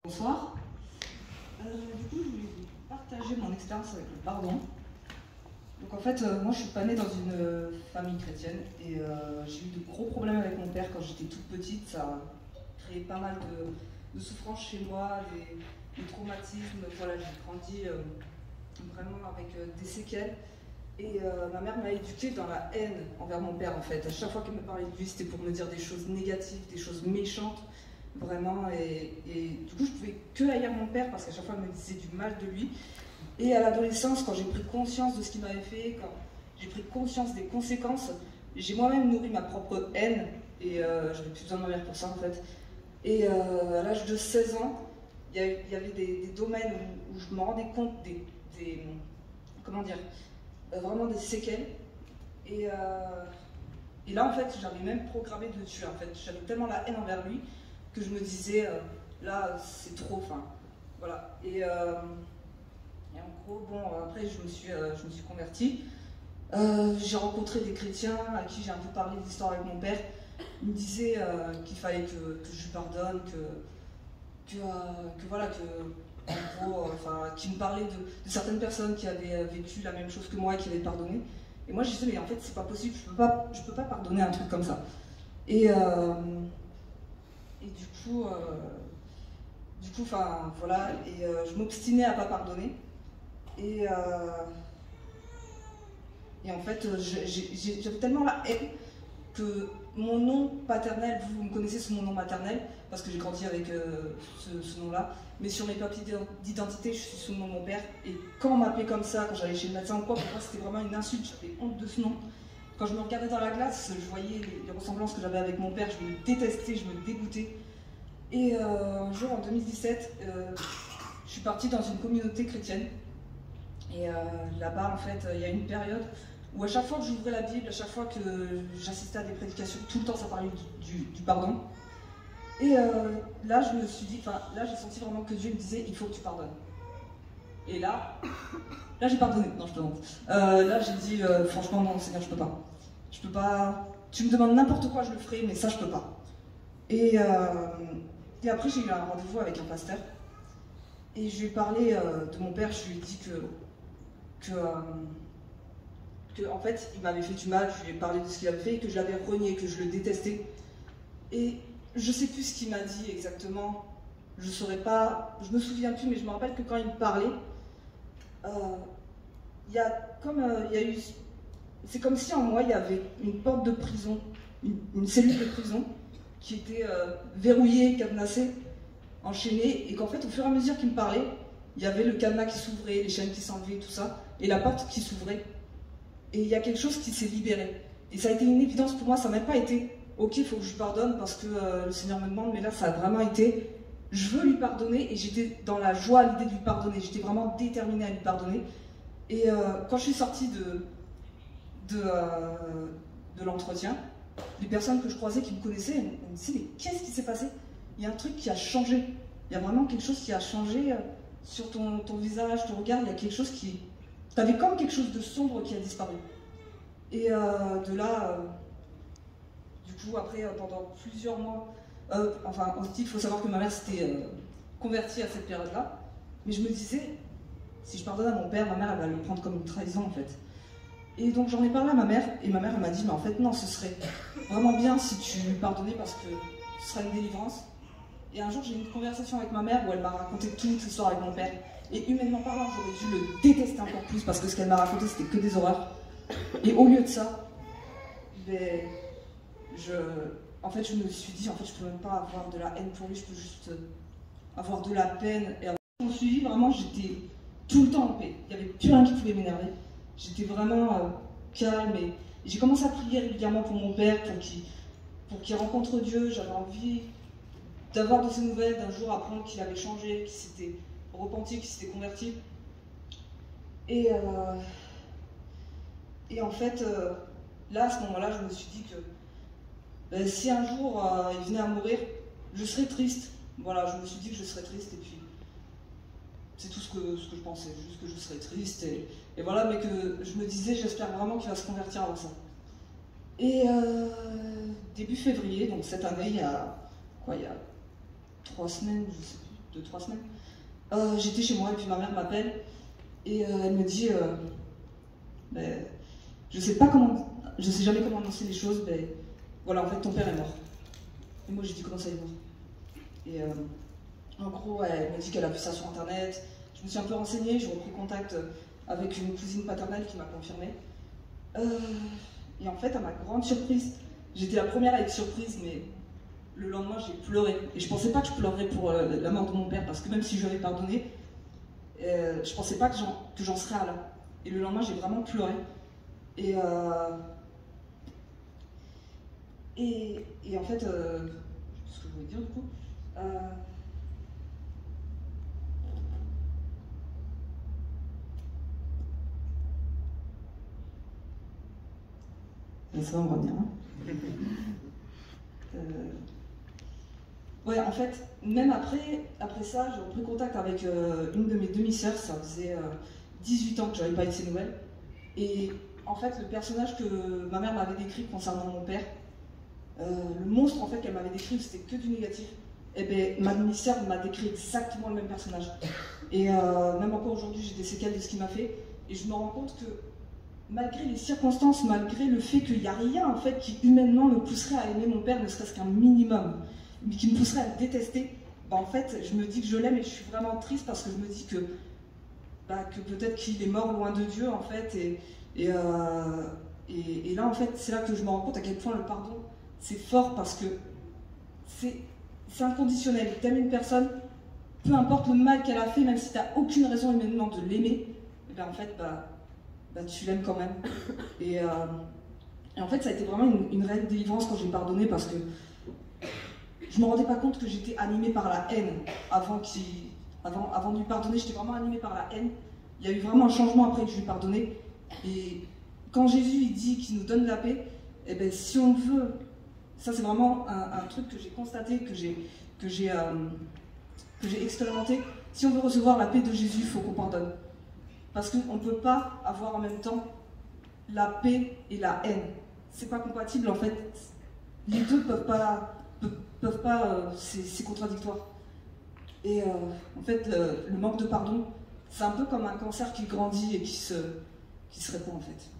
Bonsoir. Du coup, je voulais vous partager mon expérience avec le pardon. Donc en fait, moi je suis pas née dans une famille chrétienne et j'ai eu de gros problèmes avec mon père quand j'étais toute petite. Ça a créé pas mal de souffrances chez moi, des traumatismes. Voilà, j'ai grandi vraiment avec des séquelles. Et ma mère m'a éduquée dans la haine envers mon père en fait. À chaque fois qu'elle me parlait de lui, c'était pour me dire des choses négatives, des choses méchantes. Vraiment, et du coup je pouvais que haïr mon père parce qu'à chaque fois elle me disait du mal de lui. Et à l'adolescence, quand j'ai pris conscience de ce qu'il m'avait fait, quand j'ai pris conscience des conséquences, j'ai moi-même nourri ma propre haine et j'avais plus besoin de ma mère pour ça en fait. Et à l'âge de 16 ans, il y avait des domaines où je me rendais compte comment dire, vraiment des séquelles. Et là en fait j'avais même programmé de le tuer en fait. J'avais tellement la haine envers lui que je me disais, là, c'est trop, enfin, voilà. Et en gros, bon, après, je me suis convertie. J'ai rencontré des chrétiens à qui j'ai un peu parlé de l'histoire avec mon père. Ils me disaient qu'il fallait que je lui pardonne, que voilà, en gros, enfin, qu'ils me parlaient de certaines personnes qui avaient vécu la même chose que moi et qui avaient pardonné. Et moi, je disais, mais en fait, c'est pas possible, je peux pas pardonner un truc comme ça. Et du coup, enfin voilà, et je m'obstinais à pas pardonner. Et en fait, j'avais tellement la haine que mon nom paternel, vous me connaissez sous mon nom maternel, parce que j'ai grandi avec ce nom-là, mais sur mes papiers d'identité, je suis sous le nom de mon père. Et quand on m'appelait comme ça, quand j'allais chez le médecin ou quoi, pour moi c'était vraiment une insulte, j'avais honte de ce nom. Quand je me regardais dans la glace, je voyais les ressemblances que j'avais avec mon père, je me détestais, je me dégoûtais. Et un jour, en 2017, je suis partie dans une communauté chrétienne. Et là-bas, en fait, il y a une période où à chaque fois que j'ouvrais la Bible, à chaque fois que j'assistais à des prédications, tout le temps ça parlait du pardon. Et là, je me suis dit, enfin, là, j'ai senti vraiment que Dieu me disait, il faut que tu pardonnes. Et là j'ai pardonné. Non, je plaisante. Là, j'ai dit, franchement, non, Seigneur, je peux pas. Je peux pas. Tu me demandes n'importe quoi, je le ferai, mais ça, je peux pas. Et après, j'ai eu un rendez-vous avec un pasteur. Et je lui ai parlé de mon père, je lui ai dit que en fait, il m'avait fait du mal, je lui ai parlé de ce qu'il avait fait, que je l'avais renié, que je le détestais. Et je sais plus ce qu'il m'a dit exactement, je saurais pas, je me souviens plus, mais je me rappelle que quand il me parlait, il y a eu, c'est comme si en moi, il y avait une porte de prison, une cellule de prison, qui était verrouillée, cadenassée, enchaînée, et qu'en fait, au fur et à mesure qu'il me parlait, il y avait le cadenas qui s'ouvrait, les chaînes qui s'enlevaient, tout ça, et la porte qui s'ouvrait. Et il y a quelque chose qui s'est libéré. Et ça a été une évidence pour moi, ça n'a même pas été « Ok, il faut que je lui pardonne parce que le Seigneur me demande », mais là, ça a vraiment été « Je veux lui pardonner » et j'étais dans la joie à l'idée de lui pardonner. J'étais vraiment déterminée à lui pardonner. Et quand je suis sortie de l'entretien, les personnes que je croisais qui me connaissaient, elles me disaient « Mais qu'est-ce qui s'est passé ? Il y a un truc qui a changé. Il y a vraiment quelque chose qui a changé sur ton visage, ton regard. Il y a quelque chose qui... T'avais comme quelque chose de sombre qui a disparu. » Et de là, du coup, après, pendant plusieurs mois, enfin, il faut savoir que ma mère s'était convertie à cette période-là. Mais je me disais, si je pardonne à mon père, ma mère, elle va le prendre comme une trahison, en fait. Et donc j'en ai parlé à ma mère, et ma mère, elle m'a dit, mais en fait, non, ce serait vraiment bien si tu lui pardonnais parce que ce serait une délivrance. Et un jour, j'ai eu une conversation avec ma mère où elle m'a raconté toute l'histoire avec mon père. Et humainement parlant, j'aurais dû le détester encore plus parce que ce qu'elle m'a raconté, c'était que des horreurs. Et au lieu de ça, ben, en fait, je me suis dit, en fait, je peux même pas avoir de la haine pour lui, je peux juste avoir de la peine. Et on suivi, vraiment, j'étais tout le temps en paix. Il n'y avait plus rien qui pouvait m'énerver. J'étais vraiment calme et j'ai commencé à prier régulièrement pour mon père, pour qu'il rencontre Dieu. J'avais envie d'avoir de ses nouvelles, d'un jour apprendre qu'il avait changé, qu'il s'était repenti, qu'il s'était converti. Et en fait, là, à ce moment-là, je me suis dit que ben, si un jour il venait à mourir, je serais triste. Voilà, je me suis dit que je serais triste et puis c'est tout ce que je pensais, juste que je serais triste et voilà, mais que je me disais, j'espère vraiment qu'il va se convertir avant ça. Et début février, donc cette année, il y a 3 semaines, je sais plus, 2-3 semaines. J'étais chez moi et puis ma mère m'appelle et elle me dit ben, je sais jamais comment annoncer les choses, mais voilà, en fait ton père est mort. Et moi j'ai dit comment ça il est mort. Et en gros elle me dit qu'elle a vu ça sur internet. Je me suis un peu renseignée, j'ai repris contact avec une cousine paternelle qui m'a confirmé. Et en fait à ma grande surprise, j'étais la première à être surprise, mais le lendemain j'ai pleuré. Et je pensais pas que je pleurerais pour la mort de mon père, parce que même si je lui avais pardonné, je pensais pas que j'en serais là. Et le lendemain j'ai vraiment pleuré. Et en fait, ce que je voulais dire du coup, ça va me revenir. Hein. Ouais, en fait, même après ça, j'ai repris contact avec une de mes demi-sœurs. Ça faisait 18 ans que j'avais pas eu de ses nouvelles. Et en fait, le personnage que ma mère m'avait décrit concernant mon père, le monstre en fait qu'elle m'avait décrit, c'était que du négatif. Et bien, ma demi-sœur m'a décrit exactement le même personnage. Et même encore aujourd'hui, j'ai des séquelles de ce qu'il m'a fait. Et je me rends compte que malgré les circonstances, malgré le fait qu'il n'y a rien en fait qui humainement me pousserait à aimer mon père, ne serait-ce qu'un minimum, mais qui me pousserait à le détester, bah en fait, je me dis que je l'aime et je suis vraiment triste parce que je me dis que peut-être qu'il est mort loin de Dieu en fait. Et là, en fait, c'est là que je me rends compte à quel point le pardon, c'est fort parce que c'est inconditionnel. T'aimes une personne, peu importe le mal qu'elle a fait, même si t'as aucune raison humainement de l'aimer, et ben en fait, tu l'aimes quand même. Et en fait, ça a été vraiment une réelle délivrance quand j'ai pardonné parce que je me rendais pas compte que j'étais animée par la haine avant de lui pardonner. J'étais vraiment animée par la haine. Il y a eu vraiment un changement après que je lui ai pardonné. Et quand Jésus il dit qu'il nous donne la paix, eh ben, si on veut, ça c'est vraiment un truc que j'ai constaté, que j'ai expérimenté. Si on veut recevoir la paix de Jésus, il faut qu'on pardonne. Parce qu'on ne peut pas avoir en même temps la paix et la haine. C'est pas compatible en fait. Les deux peuvent pas, c'est contradictoire. Et en fait, le manque de pardon, c'est un peu comme un cancer qui grandit et qui se répand en fait.